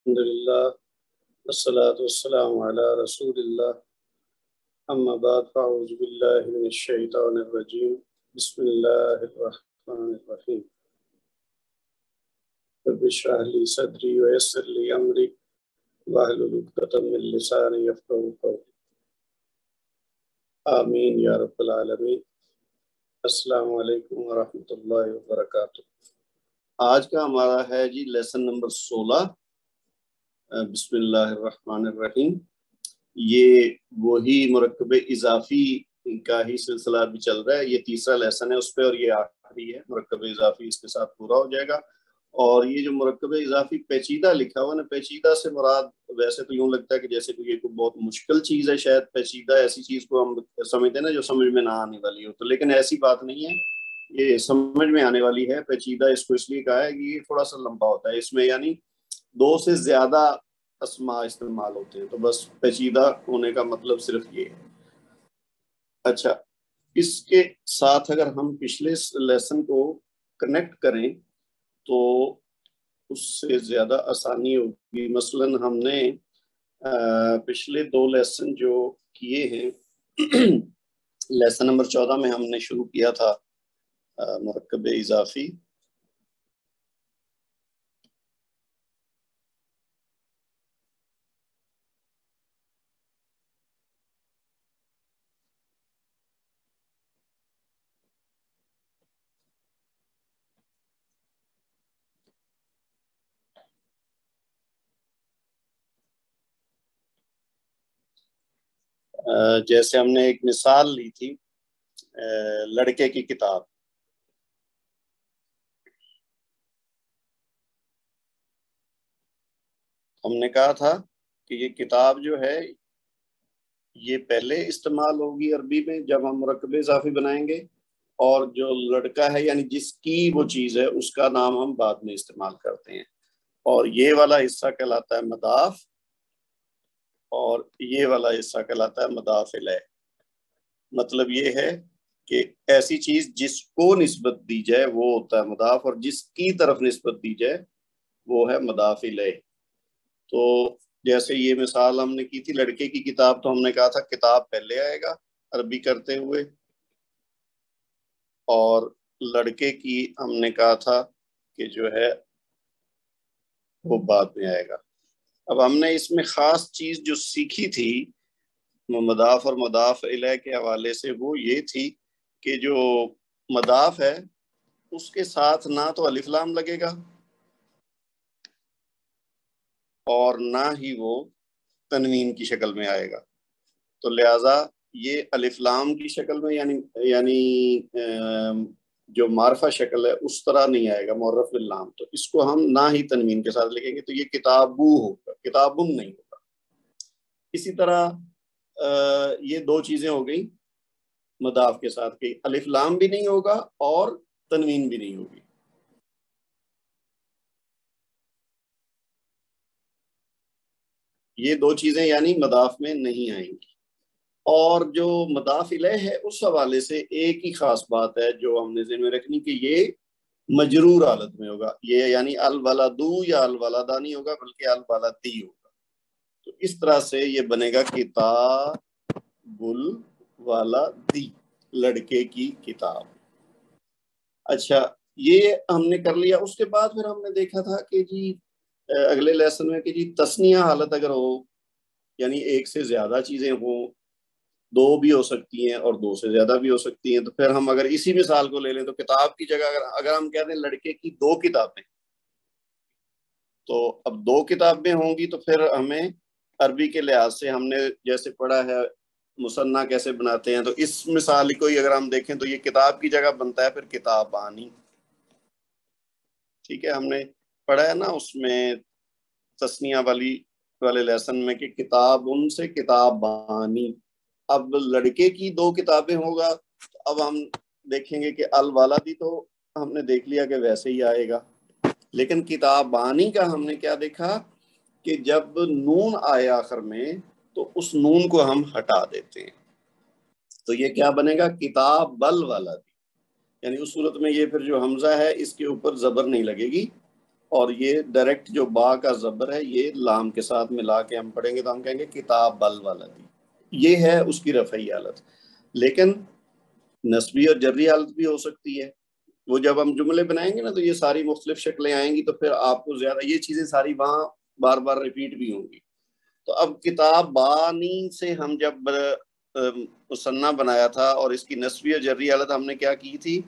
الحمدللہ والصلاة والسلام علی رسول اللہ اما بعد فاعوذ باللہ من الشیطان الرجیم بسم اللہ الرحمن الرحیم رب اشرح لی صدری ویسر لی امری واحلل عقدۃ من لسانی یفقہوا قولی آمین یا رب العالمین۔ السلام علیکم ورحمۃ اللہ وبرکاتہ۔ آج کا ہمارا ہے جی لیسن نمبر 16، بسم اللہ الرحمن الرحیم۔ یہ وہی مرکب اضافی کا ہی سلسلہ بھی چل رہا ہے، یہ تیسرا لیسن ہے اس پہ، اور یہ آخری ہے۔ مرکب اضافی اس کے ساتھ پورا ہو جائے گا۔ اور یہ جو مرکب اضافی پیچیدہ لکھا ہوا نا، پیچیدہ سے مراد ویسے تو یوں لگتا ہے کہ جیسے کوئی بہت مشکل چیز ہے، شاید پیچیدہ ایسی چیز کو ہم سمجھتے ہیں نا جو سمجھ میں نہ آنے والی ہو، تو لیکن ایسی بات نہیں ہے، یہ سمجھ میں آنے والی ہے۔ پیچیدہ اس کو اس لیے کہا ہے کہ یہ تھوڑا سا لمبا ہوتا ہے، اس میں یعنی دو سے زیادہ اسماء استعمال ہوتے ہیں، تو بس پیچیدہ ہونے کا مطلب صرف یہ ہے۔ اچھا، اس کے ساتھ اگر ہم پچھلے لیسن کو کنیکٹ کریں تو اس سے زیادہ آسانی ہوگی۔ مثلا ہم نے پچھلے دو لیسن جو کیے ہیں، لیسن نمبر 14 میں ہم نے شروع کیا تھا مرکب اضافی، جیسے ہم نے ایک مثال لی تھی لڑکے کی کتاب۔ ہم نے کہا تھا کہ یہ کتاب جو ہے یہ پہلے استعمال ہوگی عربی میں جب ہم مرکب اضافی بنائیں گے، اور جو لڑکا ہے یعنی جس کی وہ چیز ہے اس کا نام ہم بعد میں استعمال کرتے ہیں، اور یہ والا حصہ کہلاتا ہے مضاف، اور یہ والا حصہ کہلاتا ہے مضاف الیہ۔ مطلب یہ ہے کہ ایسی چیز جس کو نسبت دی جائے وہ ہوتا ہے مضاف، اور جس کی طرف نسبت دی جائے وہ ہے مضاف الیہ۔ تو جیسے یہ مثال ہم نے کی تھی لڑکے کی کتاب، تو ہم نے کہا تھا کتاب پہلے آئے گا عربی کرتے ہوئے، اور لڑکے کی ہم نے کہا تھا کہ جو ہے وہ بعد میں آئے گا۔ اب ہم نے اس میں خاص چیز جو سیکھی تھی مضاف اور مضاف الیہ کے حوالے سے، وہ یہ تھی کہ جو مضاف ہے اس کے ساتھ نہ تو الف لام لگے گا اور نہ ہی وہ تنوین کی شکل میں آئے گا، تو لہٰذا یہ الف لام کی شکل میں یعنی جو معرفہ شکل ہے اس طرح نہیں آئے گا معرف باللام، تو اس کو ہم نہ ہی تنوین کے ساتھ لکھیں گے، تو یہ کتابو ہوگا، کتابن نہیں ہوگا۔ اسی طرح یہ دو چیزیں ہو گئی مضاف کے ساتھ، کہ الف لام بھی نہیں ہوگا اور تنوین بھی نہیں ہوگی۔ یہ دو چیزیں یعنی مضاف میں نہیں آئیں گی۔ اور جو مضاف الیہ ہے اس حوالے سے ایک ہی خاص بات ہے جو ہم نے ذہن میں رکھنی، کہ یہ مجرور حالت میں ہوگا، یہ یعنی الولدو یا الولدہ نہیں ہوگا بلکہ الولدی ہوگا۔ تو اس طرح سے یہ بنے گا کتاب الولدی، لڑکے کی کتاب۔ اچھا، یہ ہم نے کر لیا۔ اس کے بعد پھر ہم نے دیکھا تھا کہ جی اگلے لیسن میں کہ جی تسنیہ حالت اگر ہو، یعنی ایک سے زیادہ چیزیں ہوں، دو بھی ہو سکتی ہیں اور دو سے زیادہ بھی ہو سکتی ہیں، تو پھر ہم اگر اسی مثال کو لے لیں تو کتاب کی جگہ اگر ہم کہہ دیں لڑکے کی دو کتابیں، تو اب دو کتابیں ہوں گی تو پھر ہمیں عربی کے لحاظ سے ہم نے جیسے پڑھا ہے مثنیٰ کیسے بناتے ہیں، تو اس مثال کو ہی اگر ہم دیکھیں تو یہ کتاب کی جگہ بنتا ہے پھر کتابانی۔ ٹھیک ہے، ہم نے پڑھا ہے نا اس میں تسنیہ والے لیسن میں کہ کتاب ان سے کتابانی۔ اب لڑکے کی دو کتابیں ہوگا تو اب ہم دیکھیں گے کہ الوالدی تو ہم نے دیکھ لیا کہ ویسے ہی آئے گا، لیکن کتابانی کا ہم نے کیا دیکھا کہ جب نون آئے آخر میں تو اس نون کو ہم ہٹا دیتے ہیں، تو یہ کیا بنے گا کتاب الولدی، یعنی اس صورت میں یہ پھر جو حمزہ ہے اس کے اوپر زبر نہیں لگے گی، اور یہ ڈائریکٹ جو با کا زبر ہے یہ لام کے ساتھ ملا کے ہم پڑھیں گے تو ہم کہیں گے کتاب بل والدی. یہ ہے اس کی رفعی حالت. لیکن نسبی اور جری حالت بھی ہو سکتی ہے. وہ جب ہم جملے بنائیں گے نا تو یہ ساری مختلف شکلیں آئیں گی تو پھر آپ کو زیادہ یہ چیزیں ساری وہاں بار بار ریپیٹ بھی ہوں گی. تو اب کتاب بانی سے ہم جب مثنیٰ بنایا تھا اور اس کی نسبی اور جری حالت ہم نے کیا کی تھی؟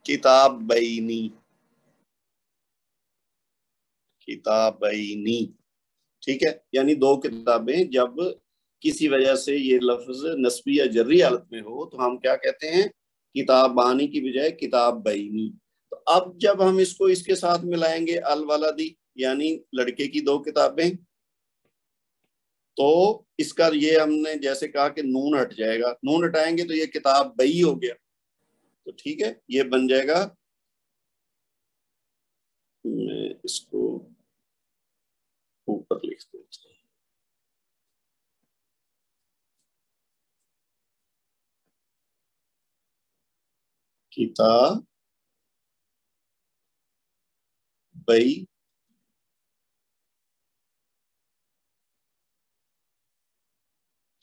کتاب بینی. کتاب بینی ٹھیک ہے، یعنی دو کتابیں. جب کسی وجہ سے یہ لفظ نسبی یا جری حالت میں ہو تو ہم کیا کہتے ہیں؟ کتاب بانی کی بجائے کتاب بینی. تو اب جب ہم اس کو اس کے ساتھ ملائیں گے الولدی یعنی لڑکے کی دو کتابیں، تو اس کا یہ ہم نے جیسے کہا کہ نون ہٹ جائے گا. نون ہٹائیں گے تو یہ کتاب بئی ہو گیا. تو ٹھیک ہے، یہ بن جائے گا. میں اس کو اوپر لکھ دیتا ہوں. کتاب بئی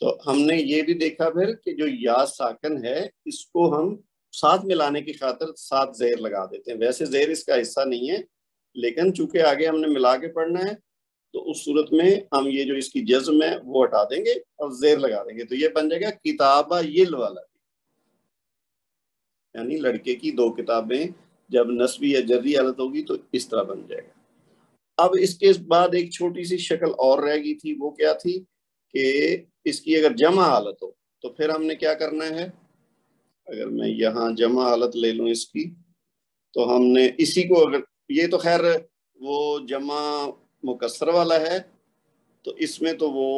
تو ہم نے یہ بھی دیکھا پھر کہ جو یا ساکن ہے اس کو ہم ساتھ ملانے کی خاطر ساتھ زیر لگا دیتے ہیں. ویسے زیر اس کا حصہ نہیں ہے لیکن چونکہ آگے ہم نے ملا کے پڑھنا ہے تو اس صورت میں ہم یہ جو اس کی جزم ہے وہ ہٹا دیں گے اور زیر لگا دیں گے. تو یہ بن جائے گا کتابہ یل والا، یعنی لڑکے کی دو کتابیں. جب نسبی یا جری حالت ہوگی تو اس طرح بن جائے گا. اب اس کے بعد ایک چھوٹی سی شکل اور رہ گئی تھی، وہ کیا تھی کہ اس کی اگر جمع حالت ہو تو پھر ہم نے کیا کرنا ہے؟ اگر میں یہاں جمع حالت لے لوں اس کی تو ہم نے اسی کو اگر یہ تو خیر وہ جمع مکسر والا ہے تو اس میں تو وہ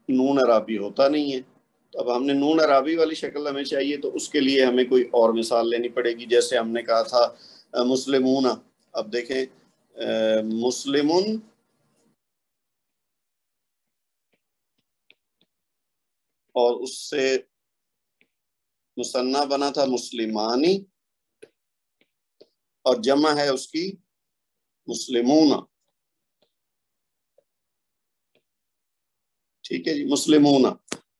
نون عرابی ہوتا نہیں ہے. تو اب ہم نے نون عرابی والی شکل ہمیں چاہیے تو اس کے لیے ہمیں کوئی اور مثال لینی پڑے گی. جیسے ہم نے کہا تھا مسلمون. اب دیکھیں مسلمون اور اس سے مثنیٰ بنا تھا مسلمانی اور جمع ہے اس کی مسلمون. ٹھیک ہے جی، مسلمون.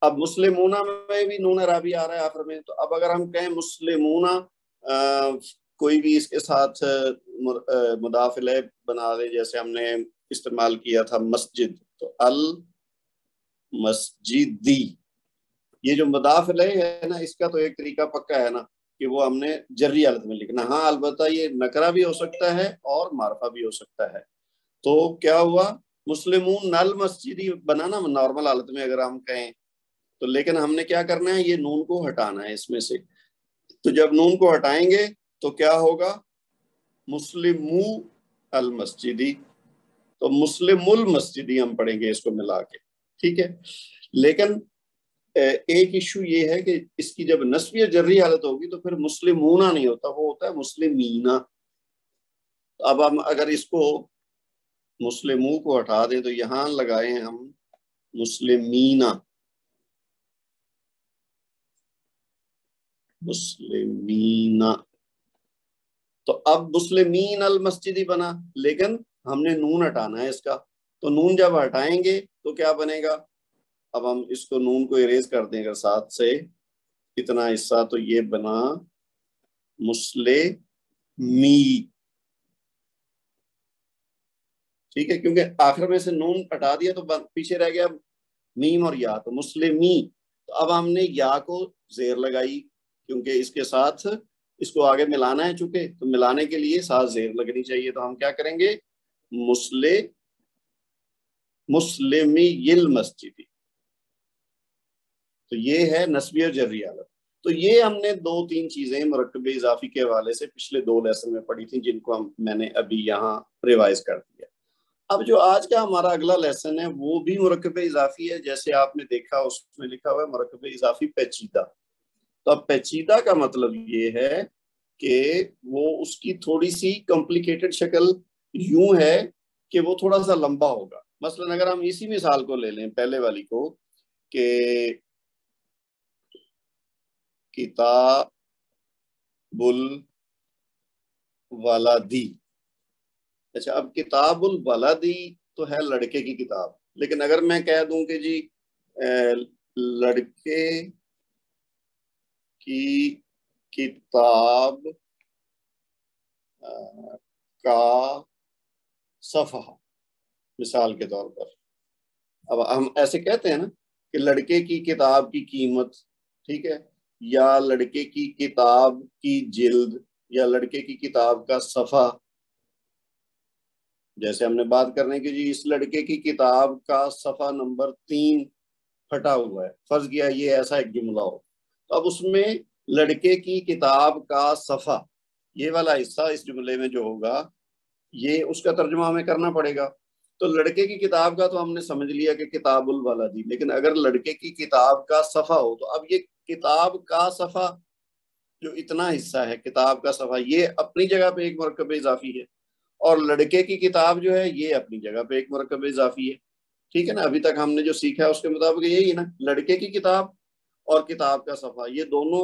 اب مسلمون میں بھی نون عرابی آ رہا ہے آخر میں. تو اب اگر ہم کہیں مسلمون کوئی بھی اس کے ساتھ مضاف الیہ بنا دے، جیسے ہم نے استعمال کیا تھا مسجد، تو المسجدی. یہ جو مضاف الیہ ہے نا اس کا تو ایک طریقہ پکا ہے نا کہ وہ ہم نے جری حالت میں لکھنا. ہاں البتہ یہ نکرہ بھی ہو سکتا ہے اور معرفہ بھی ہو سکتا ہے. تو کیا ہوا؟ مسلمون نل مسجدی بنانا نارمل حالت میں اگر ہم کہیں تو، لیکن ہم نے کیا کرنا ہے؟ یہ نون کو ہٹانا ہے اس میں سے. تو جب نون کو ہٹائیں گے تو کیا ہوگا؟ مسلمو المسجدی. تو مسلم المسجدی ہم پڑھیں گے اس کو ملا کے. ٹھیک ہے، لیکن ایک ایشو یہ ہے کہ اس کی جب نسبی اور جری حالت ہوگی تو پھر مسلمونہ نہیں ہوتا، وہ ہوتا ہے مسلمینہ. اب ہم اگر اس کو مسلموں کو ہٹا دیں تو یہاں لگائیں ہم مسلمینہ. مسلمینہ تو اب مسلمین المسجدی بنا، لیکن ہم نے نون ہٹانا ہے اس کا. تو نون جب ہٹائیں گے تو کیا بنے گا؟ اب ہم اس کو نون کو اریز کر دیں گے ساتھ سے اتنا حصہ تو یہ بنا مسلمی. ٹھیک ہے، کیونکہ آخر میں سے نون ہٹا دیا تو پیچھے رہ گیا میم اور یا، تو مسلمی. تو اب ہم نے یا کو زیر لگائی کیونکہ اس کے ساتھ اس کو آگے ملانا ہے، چونکہ تو ملانے کے لیے ساتھ زیر لگنی چاہیے. تو ہم کیا کریں گے؟ مسلمی المسجدی. تو یہ ہے نسبی اور جری حالت. تو یہ ہم نے دو تین چیزیں مرکب اضافی کے حوالے سے پچھلے دو لیسن میں پڑھی تھیں جن کو میں نے ابھی یہاں ریوائز کر دیا. اب جو آج کا ہمارا اگلا لیسن ہے وہ بھی مرکب اضافی ہے. جیسے آپ نے دیکھا اس میں لکھا ہوا ہے مرکب اضافی پیچیدہ. تو اب پیچیدہ کا مطلب یہ ہے کہ وہ اس کی تھوڑی سی کمپلیکیٹڈ شکل یوں ہے کہ وہ تھوڑا سا لمبا ہوگا. مثلا اگر ہم اسی مثال کو لے لیں پہلے والی کو کہ کتاب الولدی، اچھا اب کتاب الولدی تو ہے لڑکے کی کتاب، لیکن اگر میں کہہ دوں کہ جی لڑکے کی کتاب کا صفحہ مثال کے طور پر، اب ہم ایسے کہتے ہیں نا کہ لڑکے کی کتاب کی قیمت، ٹھیک ہے، یا لڑکے کی کتاب کی جلد، یا لڑکے کی کتاب کا صفحہ. جیسے ہم نے بات کرنے کی جی اس لڑکے کی کتاب کا صفحہ نمبر 3 پھٹا ہوا ہے، فرض کیا یہ ایسا ایک جملہ ہو، تو اب اس میں لڑکے کی کتاب کا صفحہ یہ والا حصہ اس جملے میں جو ہوگا یہ اس کا ترجمہ ہمیں کرنا پڑے گا. تو لڑکے کی کتاب کا تو ہم نے سمجھ لیا کہ کتاب الولدی، لیکن اگر لڑکے کی کتاب کا صفحہ ہو تو اب یہ کتاب کا صفحہ جو اتنا حصہ ہے کتاب کا صفحہ یہ اپنی جگہ پہ ایک مرکب اضافی ہے، اور لڑکے کی کتاب جو ہے یہ اپنی جگہ پہ ایک مرکب اضافی ہے. ٹھیک ہے نا، ابھی تک ہم نے جو سیکھا ہے اس کے مطابق یہی ہے نا، لڑکے کی کتاب اور کتاب کا صفحہ یہ دونوں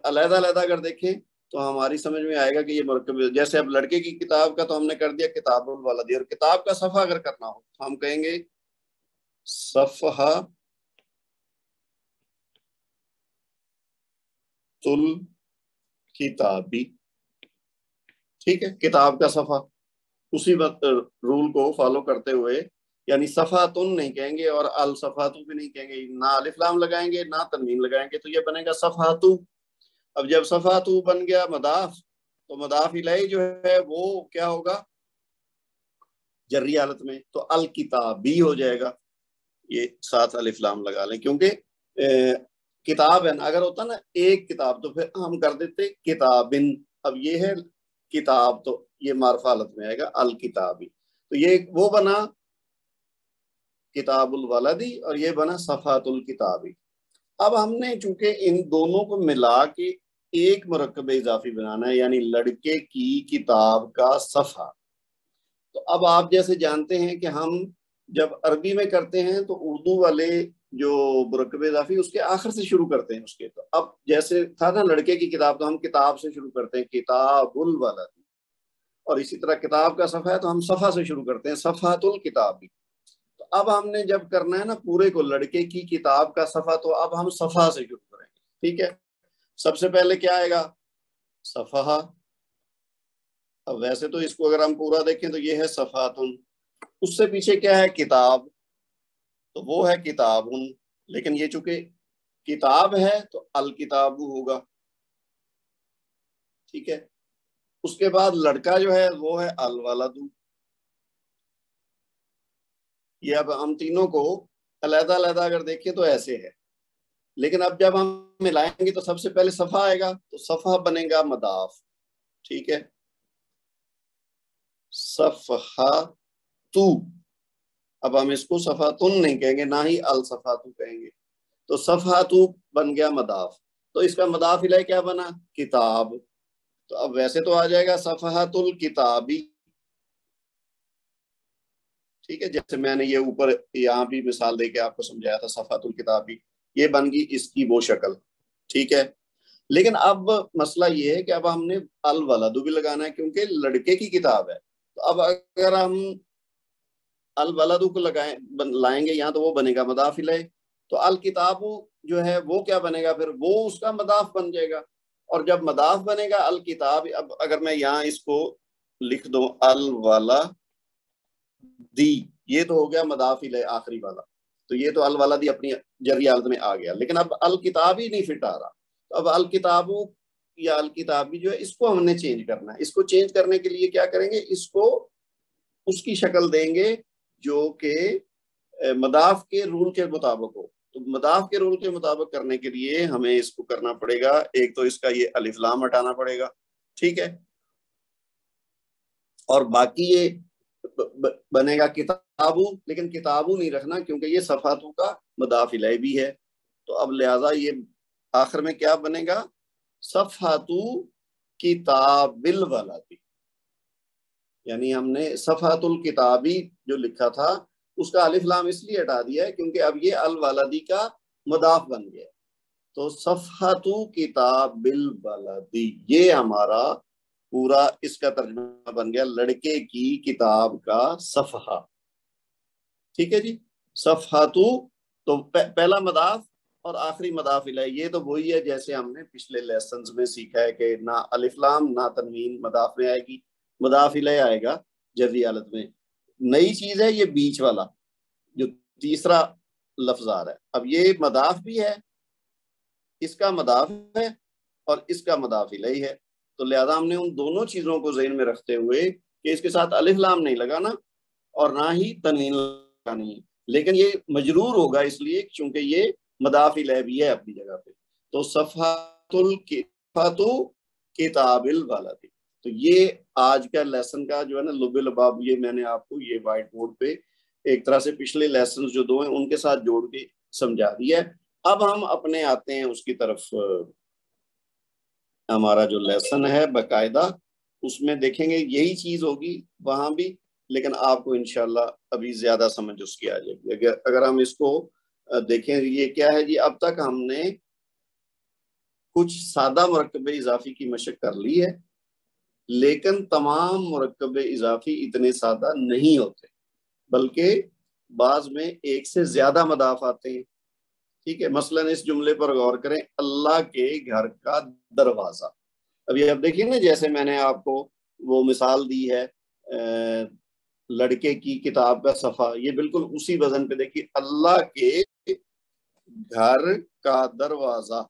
علیحدہ علیحدہ اگر دیکھیں تو ہماری سمجھ میں آئے گا کہ یہ مرکب، جیسے اب لڑکے کی کتاب کا تو ہم نے کر دیا کتاب الولدی، اور کتاب کا صفحہ اگر کرنا ہو تو ہم کہیں گے صفحہ تل کتابی. ٹھیک ہے، کتاب کا صفحہ اسی وقت رول کو فالو کرتے ہوئے، یعنی صفحاتن نہیں کہیں گے اور الصفحاتو بھی نہیں کہیں گے، نہ الف لام لگائیں گے نہ تنوین لگائیں گے، تو یہ بنے گا صفحاتو. اب جب صفحاتو بن گیا مضاف تو مضاف الیہ جو ہے وہ کیا ہوگا جری حالت میں، تو الکتابی ہو جائے گا. یہ ساتھ الف لام لگا لیں کیونکہ کتاب ہے نا، اگر ہوتا نا ایک کتاب تو پھر ہم کر دیتے کتابن، اب یہ ہے کتاب تو یہ معرفہ حالت میں آئے گا الکتابی. تو یہ وہ بنا کتاب الولدی اور یہ بنا صفحات الکتابی. اب ہم نے چونکہ ان دونوں کو ملا کے ایک مرکب اضافی بنانا ہے، یعنی لڑکے کی کتاب کا صفحہ. تو اب آپ جیسے جانتے ہیں کہ ہم جب عربی میں کرتے ہیں تو اردو والے جو مرکب اضافی اس کے آخر سے شروع کرتے ہیں اس کے. تو اب جیسے تھا نا لڑکے کی کتاب تو ہم کتاب سے شروع کرتے ہیں کتاب الولدی، اور اسی طرح کتاب کا صفحہ ہے تو ہم صفحہ سے شروع کرتے ہیں صفحۃ الکتابی. تو اب ہم نے جب کرنا ہے نا پورے کو لڑکے کی کتاب کا صفحہ، تو اب ہم صفحہ سے شروع کریں گے. ٹھیک ہے، سب سے پہلے کیا آئے گا صفحہ. اب ویسے تو اس کو اگر ہم پورا دیکھیں تو یہ ہے صفحاتن، اس سے پیچھے کیا ہے کتاب، تو وہ ہے کتابن، لیکن یہ چونکہ کتاب ہے تو الکتاب ہوگا. ٹھیک ہے، اس کے بعد لڑکا جو ہے وہ ہے الولد. یہ اب ہم تینوں کو علیحدہ علیحدہ اگر دیکھیں تو ایسے ہے، لیکن اب جب ہم ملائیں گے تو سب سے پہلے صفحہ آئے گا تو صفحہ بنے گا مضاف. ٹھیک ہے، صفحہ تو، اب ہم اس کو صفحاتن نہیں کہیں گے نہ ہی الصفحاتو کہیں گے، تو صفحاتو بن گیا مضاف. تو اس کا مضاف الیہ کیا بنا کتاب. تو اب ویسے تو آ جائے گا صفحۃ الکتابی. ٹھیک ہے، جیسے میں نے یہ اوپر یہاں بھی مثال دے کے آپ کو سمجھایا تھا صفحۃ الکتابی، یہ بن گئی اس کی وہ شکل. ٹھیک ہے، لیکن اب مسئلہ یہ ہے کہ اب ہم نے الولد بھی لگانا ہے کیونکہ لڑکے کی کتاب ہے. تو اب اگر ہم الولد کو لائیں گے یہاں تو وہ بنے گا مضاف الیہ. تو الکتاب جو ہے وہ کیا بنے گا پھر وہ اس کا مضاف بن جائے گا. اور جب مضاف بنے گا الکتاب، اب اگر میں یہاں اس کو لکھ دوں الولدی، یہ تو ہو گیا مضاف الیہ آخری والا، تو یہ تو الولدی اپنی جری حالت میں آ گیا، لیکن اب الکتاب ہی نہیں فٹ آ رہا. تو اب الکتاب یا الکتابی جو ہے اس کو ہم نے چینج کرنا ہے. اس کو چینج کرنے کے لیے کیا کریں گے، اس کو اس کی شکل دیں گے جو کہ مضاف کے رول کے مطابق ہو. تو مضاف کے رول کے مطابق کرنے کے لیے ہمیں اس کو کرنا پڑے گا، ایک تو اس کا یہ الف لام ہٹانا پڑے گا. ٹھیک ہے، اور باقی یہ بنے گا کتابو، لیکن کتابو نہیں رکھنا کیونکہ یہ صفحاتو کا مضاف الیہ بھی ہے. تو اب لہذا یہ آخر میں کیا بنے گا صفحاتو کتاب الولدی، یعنی ہم نے صفحۃ الکتابی جو لکھا تھا اس کا الف لام اس لیے ہٹا دیا ہے کیونکہ اب یہ الولدی کا مضاف بن گیا. تو صفحۃ کتاب الولدی یہ ہمارا پورا اس کا ترجمہ بن گیا لڑکے کی کتاب کا صفحہ. ٹھیک ہے جی. صفحاتو تو پہلا مضاف اور آخری مضاف الیہ. یہ تو وہی ہے جیسے ہم نے پچھلے لیسنز میں سیکھا ہے کہ نہ الف لام نہ تنوین مضاف میں آئے گی, مضاف الیہ آئے گا جزئی حالت میں. نئی چیز ہے یہ بیچ والا جو تیسرا لفظ آ رہا ہے. اب یہ مضاف بھی ہے, اس کا مضاف ہے اور اس کا مضاف الیہ ہے, تو لہذا ہم نے ان دونوں چیزوں کو ذہن میں رکھتے ہوئے کہ اس کے ساتھ الف لام نہیں لگانا اور نہ ہی تنوین لگانی ہے, لیکن یہ مجرور ہوگا اس لیے چونکہ یہ مضاف الیہ بھی ہے اپنی جگہ پہ. تو صفحۃ کتاب الولد. تو یہ آج کا لیسن کا جو ہے نا لب لباب, یہ میں نے آپ کو یہ وائٹ بورڈ پہ ایک طرح سے پچھلے لیسن جو دو ہیں ان کے ساتھ جوڑ کے سمجھا دیا ہے. اب ہم اپنے آتے ہیں اس کی طرف. ہمارا جو لیسن ہے باقاعدہ اس میں دیکھیں گے یہی چیز ہوگی وہاں بھی, لیکن آپ کو انشاءاللہ ابھی زیادہ سمجھ اس کی آ جائے گی. اگر ہم اس کو دیکھیں یہ کیا ہے جی, اب تک ہم نے کچھ سادہ مرکب اضافی کی مشق کر لی ہے, لیکن تمام مرکب اضافی اتنے سادہ نہیں ہوتے, بلکہ بعض میں ایک سے زیادہ مضاف آتے ہیں. ٹھیک ہے, مثلا اس جملے پر غور کریں, اللہ کے گھر کا دروازہ. ابھی اب دیکھیے نا جیسے میں نے آپ کو وہ مثال دی ہے لڑکے کی کتاب کا صفحہ, یہ بالکل اسی وزن پہ دیکھیے, اللہ کے گھر کا دروازہ.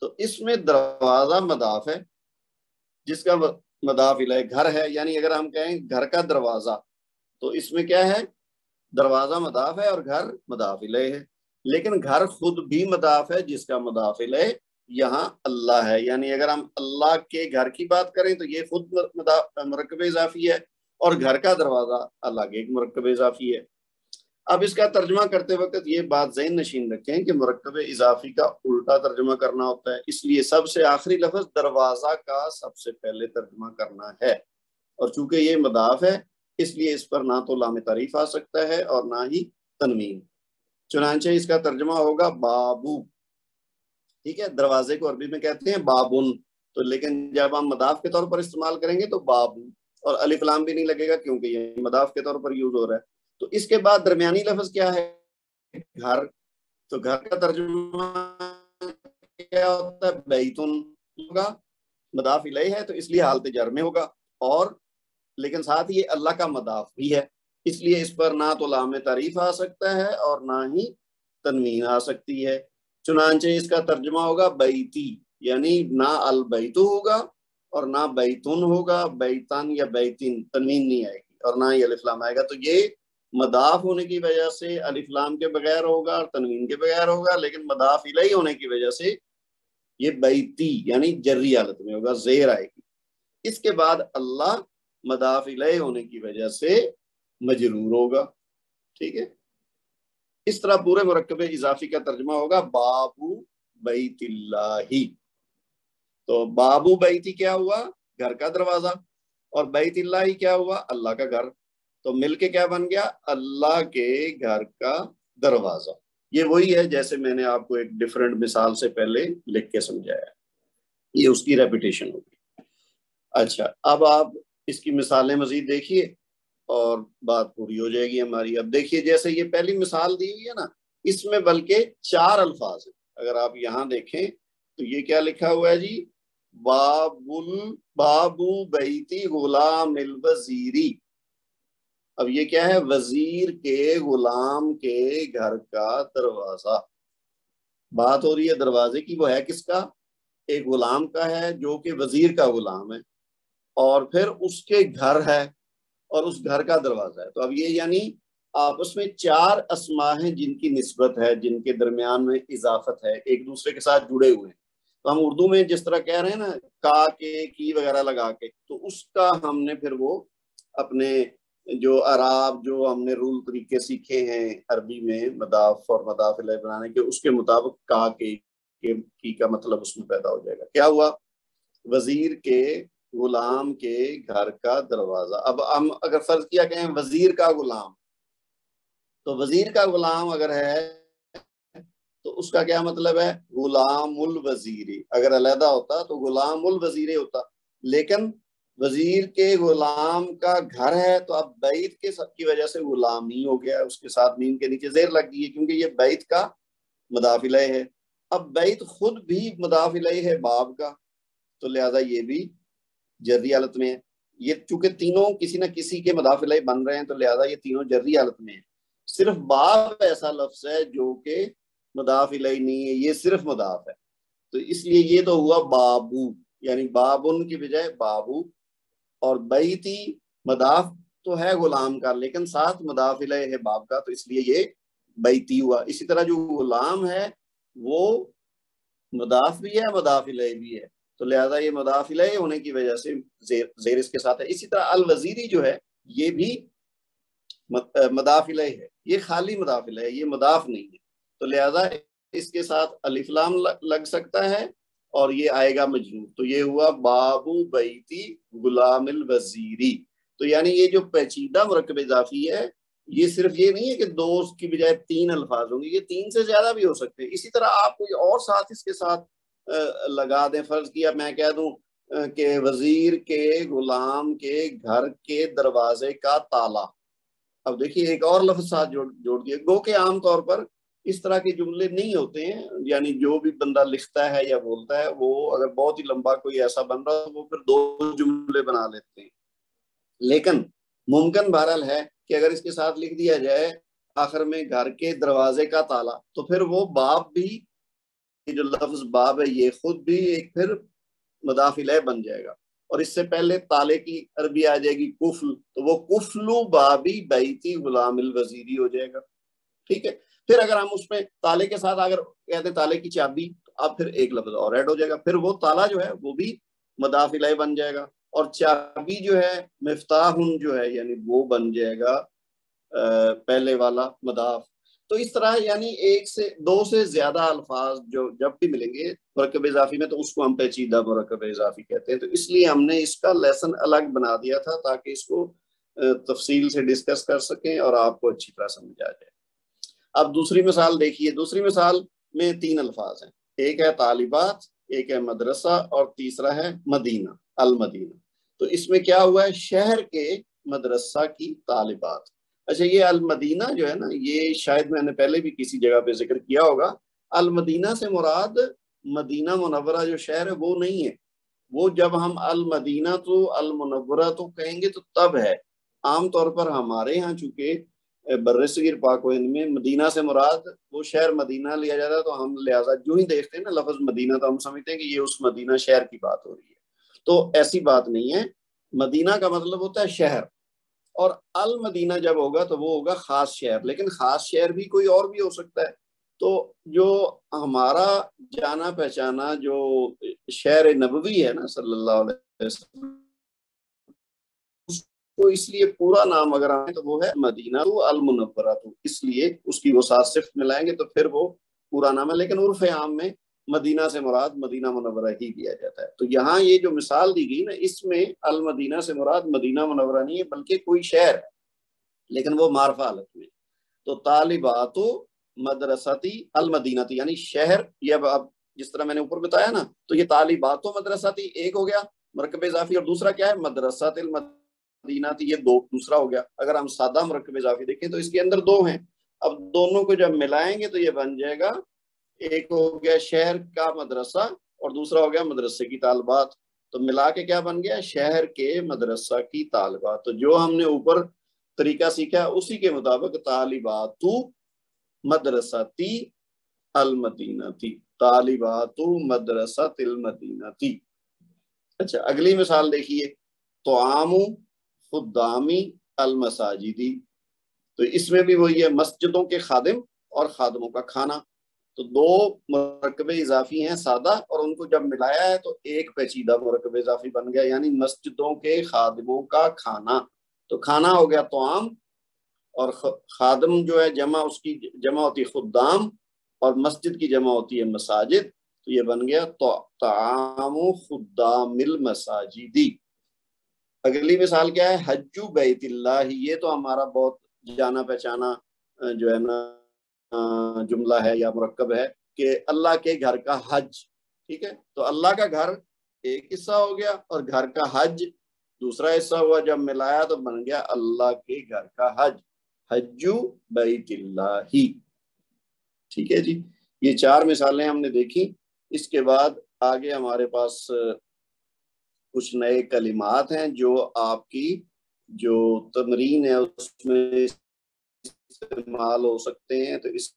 تو اس میں دروازہ مضاف ہے جس کا مضاف الیہ گھر ہے, یعنی اگر ہم کہیں گھر کا دروازہ تو اس میں کیا ہے, دروازہ مضاف ہے اور گھر مضاف الیہ ہے. لیکن گھر خود بھی مضاف ہے جس کا مضاف الیہ یہاں اللہ ہے. یعنی اگر ہم اللہ کے گھر کی بات کریں تو یہ خود مرکب اضافی ہے, اور گھر کا دروازہ اللہ کے ایک مرکب اضافی ہے. اب اس کا ترجمہ کرتے وقت یہ بات ذہن نشین رکھیں کہ مرکب اضافی کا الٹا ترجمہ کرنا ہوتا ہے, اس لیے سب سے آخری لفظ دروازہ کا سب سے پہلے ترجمہ کرنا ہے. اور چونکہ یہ مضاف ہے اس لیے اس پر نہ تو لام تعریف آ سکتا ہے اور نہ ہی تنوین. چنانچہ اس کا ترجمہ ہوگا بابو. ٹھیک ہے, دروازے کو عربی میں کہتے ہیں بابن, تو لیکن جب ہم مضاف کے طور پر استعمال کریں گے تو بابو, اور الف لام بھی نہیں لگے گا کیونکہ یہ مضاف کے طور پر یوز ہو رہا ہے. تو اس کے بعد درمیانی لفظ کیا ہے, گھر. تو گھر کا ترجمہ کیا ہوتا ہے, بیتن ہوگا, مضاف الیہ ہے تو اس لیے حالت جر میں ہوگا, اور لیکن ساتھ ہی اللہ کا مضاف بھی ہے, اس لیے اس پر نہ تو لام تعریف آ سکتا ہے اور نہ ہی تنوین آ سکتی ہے. چنانچہ اس کا ترجمہ ہوگا بیتی, یعنی نہ البیت ہوگا اور نہ بیتن ہوگا, بیتن یا بیتن تنوین نہیں آئے گی اور نہ ہی الف لام آئے گا. تو یہ مضاف ہونے کی وجہ سے الف لام کے بغیر ہوگا اور تنوین کے بغیر ہوگا, لیکن مضاف الیہ ہونے کی وجہ سے یہ بیتی یعنی جری حالت میں ہوگا, زیر آئے گی. اس کے بعد اللہ مضاف الیہ ہونے کی وجہ سے مجرور ہوگا. ٹھیک ہے, اس طرح پورے مرکب اضافی کا ترجمہ ہوگا بابو بیت اللہ. تو بابو بیتی کیا ہوا, گھر کا دروازہ, اور بیت اللہ کیا ہوا, اللہ کا گھر. تو مل کے کیا بن گیا, اللہ کے گھر کا دروازہ. یہ وہی ہے جیسے میں نے آپ کو ایک ڈیفرنٹ مثال سے پہلے لکھ کے سمجھایا, یہ اس کی ریپیٹیشن ہوگی. اچھا, اب آپ اس کی مثالیں مزید دیکھیے اور بات پوری ہو جائے گی ہماری. اب دیکھیے جیسے یہ پہلی مثال دی ہوئی ہے نا, اس میں بلکہ 4 الفاظ ہیں. اگر آپ یہاں دیکھیں تو یہ کیا لکھا ہوا ہے جی, بابو بیتی غلام الوزیری. اب یہ کیا ہے, وزیر کے غلام کے گھر کا دروازہ. بات ہو رہی ہے دروازے کی, وہ ہے کس کا, ایک غلام کا ہے جو کہ وزیر کا غلام ہے, اور پھر اس کے گھر ہے اور اس گھر کا دروازہ ہے. تو اب یہ یعنی آپس میں 4 اسما ہیں جن کی نسبت ہے, جن کے درمیان میں اضافت ہے, ایک دوسرے کے ساتھ جڑے ہوئے ہیں. تو ہم اردو میں جس طرح کہہ رہے ہیں نا کا کے کی وغیرہ لگا کے, تو اس کا ہم نے پھر وہ اپنے جو اعراب جو ہم نے رول طریقے سیکھے ہیں عربی میں مضاف اور مضاف الیہ بنانے کے, اس کے مطابق کا کے کی کا مطلب اس میں پیدا ہو جائے گا. کیا ہوا, وزیر کے غلام کے گھر کا دروازہ. اب ہم اگر فرض کیا کہیں وزیر کا غلام, تو وزیر کا غلام اگر ہے تو اس کا کیا مطلب ہے, غلام الوزیر. اگر علیحدہ ہوتا تو غلام الوزیر ہوتا, لیکن وزیر کے غلام کا گھر ہے تو اب بیت کے سب کی وجہ سے غلام ہی ہو گیا، اس کے ساتھ میم کے نیچے زیر لگ گئی ہے کیونکہ یہ بیت کا مضاف الیہ ہے۔ اب بیت خود بھی مضاف الیہ ہے باب کا، تو لہذا یہ بھی جری حالت میں ہے۔ یہ چونکہ تینوں کسی نہ کسی کے مضاف الیہ بن رہے ہیں تو لہذا یہ تینوں جری حالت میں ہیں۔ صرف باب ایسا لفظ ہے جو کہ مضاف الیہ نہیں ہے، یہ صرف مضاف ہے، تو اس لیے یہ تو ہوا بابو، یعنی بابن کی بجائے بابو۔ اور بیتی مضاف تو ہے غلام کا لیکن ساتھ مضاف الیہ ہے باب کا، تو اس لیے یہ بیتی ہوا۔ اسی طرح جو غلام ہے وہ مضاف بھی ہے مضاف الیہ بھی ہے، تو لہذا یہ مضاف الیہ ہونے کی وجہ سے زیر اس کے ساتھ ہے۔ اسی طرح الوزیری جو ہے یہ بھی مضاف الیہ ہے، یہ خالی مضاف الیہ ہے، یہ مضاف نہیں ہے، تو لہذا اس کے ساتھ الف لام لگ سکتا ہے اور یہ آئے گا مجرور، تو یہ ہوا بابو بیتی غلام الوزیری۔ تو یعنی یہ جو پیچیدہ مرکب اضافی ہے یہ صرف یہ نہیں ہے کہ دو کی بجائے تین الفاظ ہوں گے، یہ تین سے زیادہ بھی ہو سکتے ہیں۔ اسی طرح آپ کوئی اور ساتھ اس کے ساتھ لگا دیں، فرض کیا میں کہہ دوں کہ وزیر کے غلام کے گھر کے دروازے کا تالا، اب دیکھیے ایک اور لفظ ساتھ جوڑ دیا، گو کہ عام طور پر اس طرح کے جملے نہیں ہوتے ہیں، یعنی جو بھی بندہ لکھتا ہے یا بولتا ہے وہ اگر بہت ہی لمبا کوئی ایسا بن رہا تو وہ پھر دو جملے بنا لیتے ہیں، لیکن ممکن بہرحال ہے کہ اگر اس کے ساتھ لکھ دیا جائے آخر میں گھر کے دروازے کا تالا، تو پھر وہ باب بھی، جو لفظ باب ہے یہ خود بھی ایک پھر مضاف الیہ بن جائے گا، اور اس سے پہلے تالے کی عربی آ جائے گی کفل، تو وہ کفلو بابی بیتی غلام الوزیری ہو جائے گا، ٹھیک ہے۔ پھر اگر ہم اس میں تالے کے ساتھ اگر کہتے ہیں تالے کی چابی، تو اب پھر ایک لفظ اور ایڈ ہو جائے گا، پھر وہ تالا جو ہے وہ بھی مضاف الیہ بن جائے گا، اور چابی جو ہے مفتاح جو ہے یعنی وہ بن جائے گا پہلے والا مضاف۔ تو اس طرح یعنی ایک سے دو سے زیادہ الفاظ جو جب بھی ملیں گے مرکب اضافی میں تو اس کو ہم پیچیدہ مرکب اضافی کہتے ہیں، تو اس لیے ہم نے اس کا لیسن الگ بنا دیا تھا تاکہ اس کو تفصیل سے ڈسکس کر سکیں اور آپ کو اچھی طرح سمجھ آ جائے۔ اب دوسری مثال دیکھیے، دوسری مثال میں تین الفاظ ہیں، ایک ہے طالبات، ایک ہے مدرسہ اور تیسرا ہے مدینہ، المدینہ۔ تو اس میں کیا ہوا ہے، شہر کے مدرسہ کی طالبات۔ اچھا یہ المدینہ جو ہے نا، یہ شاید میں نے پہلے بھی کسی جگہ پہ ذکر کیا ہوگا، المدینہ سے مراد مدینہ منورہ جو شہر ہے وہ نہیں ہے، وہ جب ہم المدینہ تو المنورہ تو کہیں گے تو تب ہے، عام طور پر ہمارے ہاں چونکہ برصغیر پاک و ہند میں مدینہ سے مراد وہ شہر مدینہ لیا جاتا ہے، تو ہم لہٰذا جو ہی دیکھتے ہیں نا لفظ مدینہ تو ہم سمجھتے ہیں کہ یہ اس مدینہ شہر کی بات ہو رہی ہے، تو ایسی بات نہیں ہے، مدینہ کا مطلب ہوتا ہے شہر، اور المدینہ جب ہوگا تو وہ ہوگا خاص شہر، لیکن خاص شہر بھی کوئی اور بھی ہو سکتا ہے، تو جو ہمارا جانا پہچانا جو شہر نبوی ہے نا صلی اللہ علیہ وسلم، تو اس لیے پورا نام اگر آئے تو وہ ہے مدینہ المنورہ، تو اس لیے اس کی وہ ساتھ صفت ملائیں گے تو پھر وہ پورا نام ہے، لیکن عرف عام میں مدینہ سے مراد مدینہ منورہ ہی دیا جاتا ہے۔ تو یہاں یہ جو مثال دی گئی نا اس میں المدینہ سے مراد مدینہ منورہ نہیں ہے بلکہ کوئی شہر ہے، لیکن وہ معرفہ حالت میں، تو طالبات مدرستی المدینتی یعنی شہر، یہ اب جس طرح میں نے اوپر بتایا نا، تو یہ طالبات مدرستی ایک ہو گیا مرکب اضافی، اور دوسرا کیا ہے مدرسۃ المدینتی، یہ دوسرا ہو گیا۔ اگر ہم سادہ مرکب اضافی دیکھیں تو اس کے اندر دو ہیں، اب دونوں کو جب ملائیں گے تو یہ بن جائے گا، ایک ہو گیا شہر کا مدرسہ اور دوسرا ہو گیا مدرسے کی طالبات، تو ملا کے کیا بن گیا شہر کے مدرسہ کی طالبات۔ تو جو ہم نے اوپر طریقہ سیکھا اسی کے مطابق طالبات مدرستی المدینتی، طالبات مدرسۃ المدینتی۔ اچھا اگلی مثال دیکھیے، طعام خدامی المساجدی، تو اس میں بھی وہی ہے مسجدوں کے خادم اور خادموں کا کھانا، تو دو مرکب اضافی ہیں سادہ، اور ان کو جب ملایا ہے تو ایک پیچیدہ مرکب اضافی بن گیا، یعنی مسجدوں کے خادموں کا کھانا، تو کھانا ہو گیا طعام، اور خادم جو ہے جمع، اس کی جمع ہوتی ہے خدام، اور مسجد کی جمع ہوتی ہے مساجد، تو یہ بن گیا طعام خدام المساجدی۔ اگلی مثال کیا ہے، حج بیت اللہ، یہ تو ہمارا بہت جانا پہچانا جو ہے نا جملہ ہے یا مرکب ہے کہ اللہ کے گھر کا حج، ٹھیک ہے، تو اللہ کا گھر ایک حصہ ہو گیا اور گھر کا حج دوسرا حصہ ہوا. جب ملایا تو بن گیا اللہ کے گھر کا حج. حجو بیت اللہ ہی. ٹھیک ہے جی. یہ 4 مثالیں ہم نے دیکھی. اس کے بعد آگے ہمارے پاس کچھ نئے کلمات ہیں جو آپ کی جو تمرین ہے اس میں استعمال ہو سکتے ہیں. تو اس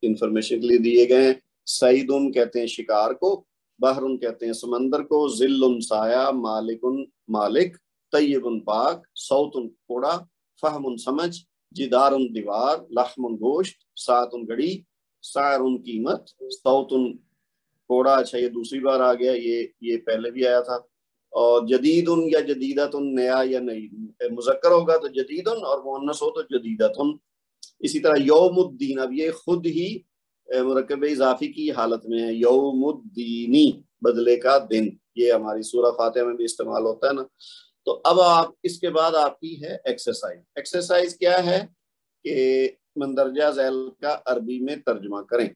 انفارمیشن کے لیے دیے گئے ہیں. سعیدن کہتے ہیں شکار کو، بحرن کہتے ہیں سمندر کو، ذل سایہ، مالکن مالک، طیب پاک، صوت کوڑا، فہم سمجھ، جدار دیوار، لحم گوشت، ساعت گھڑی، سعر قیمت، صوت کوڑا. اچھا یہ دوسری بار آ گیا، یہ پہلے بھی آیا تھا. اور جدید یا جدیدت نیا یا نئی. مذکر ہوگا تو جدید اور مؤنث ہو تو جدیدت. اسی طرح یوم الدین، اب یہ خود ہی مرکب اضافی کی حالت میں ہے. یوم الدینی بدلے کا دن، یہ ہماری سورہ فاتحہ میں بھی استعمال ہوتا ہے نا. تو اب آپ اس کے بعد آپ کی ہے ایکسرسائز. ایکسرسائز کیا ہے کہ مندرجہ ذیل کا عربی میں ترجمہ کریں.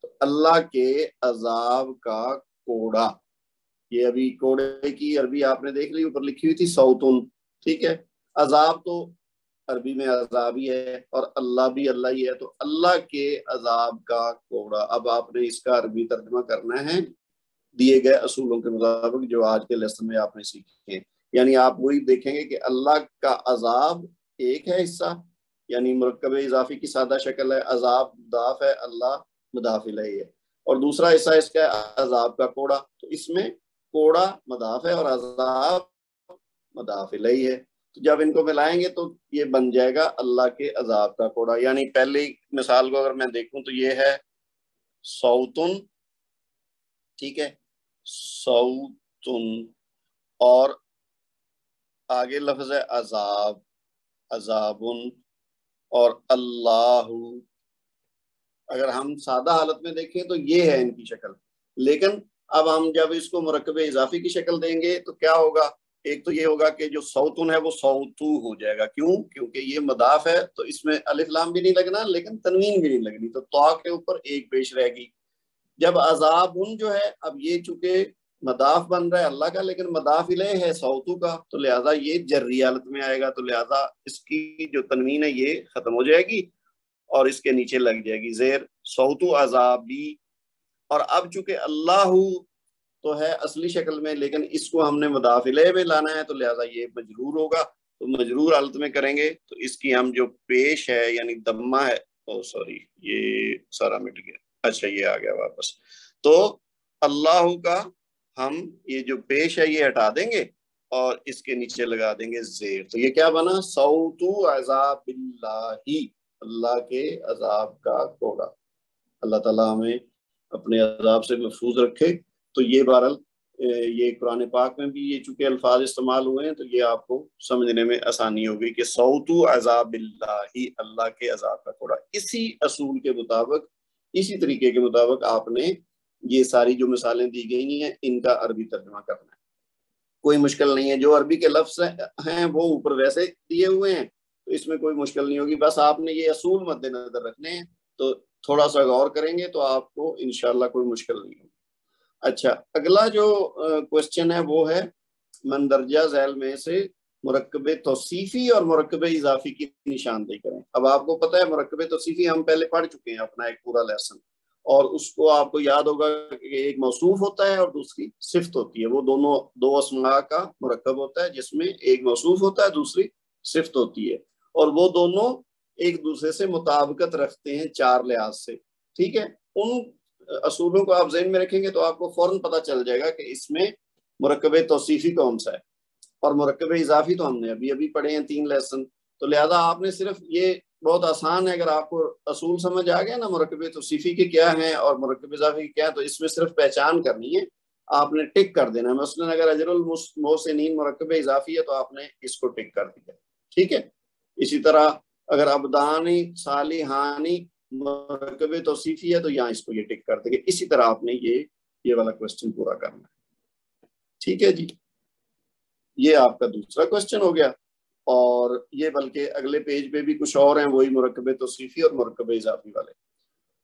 تو اللہ کے عذاب کا کوڑا، یہ ابھی کوڑے کی عربی آپ نے دیکھ لی، اوپر لکھی ہوئی تھی صوتن. ٹھیک ہے. عذاب تو عربی میں عذاب ہی ہے اور اللہ بھی اللہ ہی ہے. تو اللہ کے عذاب کا کوڑا. اب آپ نے اس کا عربی ترجمہ کرنا ہے دیے گئے اصولوں کے مطابق جو آج کے لیسن میں آپ نے سیکھے. یعنی آپ وہی دیکھیں گے کہ اللہ کا عذاب ایک ہے حصہ، یعنی مرکب اضافی کی سادہ شکل ہے. عذاب مضاف ہے، اللہ مضاف الیہ ہے. اور دوسرا حصہ اس کا عذاب کا کوڑا. تو اس میں کوڑا مضاف ہے اور عذاب مضاف الیہ ہے. تو جب ان کو ملائیں گے تو یہ بن جائے گا اللہ کے عذاب کا کوڑا. یعنی پہلی مثال کو اگر میں دیکھوں تو یہ ہے صوتن. ٹھیک ہے. صوتن اور آگے لفظ ہے عذاب، عذابن اور اللہ. اگر ہم سادہ حالت میں دیکھیں تو یہ ہے ان کی شکل. لیکن اب ہم جب اس کو مرکب اضافی کی شکل دیں گے تو کیا ہوگا؟ ایک تو یہ ہوگا کہ جو صوتن ہے وہ صوتو ہو جائے گا. کیوں؟ کیونکہ یہ مضاف ہے تو اس میں الف لام بھی نہیں لگنا لیکن تنوین بھی نہیں لگنی، تو طا کے اوپر ایک پیش رہے گی. جب عذابن جو ہے اب یہ چونکہ مضاف بن رہا ہے اللہ کا لیکن مضاف الیہ ہے صوتو کا، تو لہذا یہ جری حالت میں آئے گا. تو لہذا اس کی جو تنوین ہے یہ ختم ہو جائے گی اور اس کے نیچے لگ جائے گی زیر صوتو عذابی. اور اب چونکہ اللہ تو ہے اصلی شکل میں لیکن اس کو ہم نے مضاف الیہ میں لانا ہے تو لہذا یہ مجرور ہوگا. تو مجرور حالت میں کریں گے تو اس کی ہم جو پیش ہے یعنی دمہ ہے، سوری یہ سارا مٹ گیا. اچھا یہ آ گیا واپس. تو اللہ کا ہم یہ جو پیش ہے یہ ہٹا دیں گے اور اس کے نیچے لگا دیں گے زیر. تو یہ کیا بنا؟ صوتو عذاب اللہ، اللہ کے عذاب کا کوڑا. اللہ تعالیٰ ہمیں اپنے عذاب سے محفوظ رکھے. تو یہ بہرحال یہ قرآن پاک میں بھی یہ چونکہ الفاظ استعمال ہوئے ہیں تو یہ آپ کو سمجھنے میں آسانی ہوگی کہ صوتو عذاب اللہ، اللہ کے عذاب کا کوڑا. اسی اصول کے مطابق، اسی طریقے کے مطابق آپ نے یہ ساری جو مثالیں دی گئی ہیں ان کا عربی ترجمہ کرنا ہے. کوئی مشکل نہیں ہے. جو عربی کے لفظ ہیں وہ اوپر ویسے دیے ہوئے ہیں تو اس میں کوئی مشکل نہیں ہوگی. بس آپ نے یہ اصول مد نظر رکھنے ہیں تو تھوڑا سا غور کریں گے تو آپ کو انشاءاللہ کوئی مشکل نہیں ہوگی. اچھا اگلا جو کوشچن ہے وہ ہے مندرجہ ذیل میں سے مرکب توصیفی اور مرکب اضافی کی نشاندہی کریں. اب آپ کو پتہ ہے مرکب توصیفی ہم پہلے پڑھ چکے ہیں اپنا ایک پورا لیسن، اور اس کو آپ کو یاد ہوگا کہ ایک موصوف ہوتا ہے اور دوسری صفت ہوتی ہے. وہ دونوں دو اسماء کا مرکب ہوتا ہے جس میں ایک موصوف ہوتا ہے دوسری صفت ہوتی ہے، اور وہ دونوں ایک دوسرے سے مطابقت رکھتے ہیں 4 لحاظ سے. ٹھیک ہے. ان اصولوں کو آپ ذہن میں رکھیں گے تو آپ کو فوراً پتہ چل جائے گا کہ اس میں مرکب توصیفی کون سا ہے. اور مرکب اضافی تو ہم نے ابھی پڑھے ہیں 3 لیسن. تو لہذا آپ نے صرف یہ بہت آسان ہے، اگر آپ کو اصول سمجھ آ گیا نا مرکب توصیفی کے کیا ہیں اور مرکب اضافی کے کیا ہیں، تو اس میں صرف پہچان کرنی ہے، آپ نے ٹک کر دینا ہے. مثلا اگر اجر المحسنین مرکب اضافی ہے تو آپ نے اس کو ٹک کر دیا. ٹھیک ہے. اسی طرح اگر ابدانی صالحانی مرکب توصیفی ہے تو یہاں اس کو یہ ٹک کر دیں گے. اسی طرح آپ نے یہ والا کوشچن پورا کرنا ہے. ٹھیک ہے جی. یہ آپ کا دوسرا کوشچن ہو گیا. اور یہ بلکہ اگلے پیج پہ بھی کچھ اور ہیں وہی مرکب توصیفی اور مرکب اضافی والے.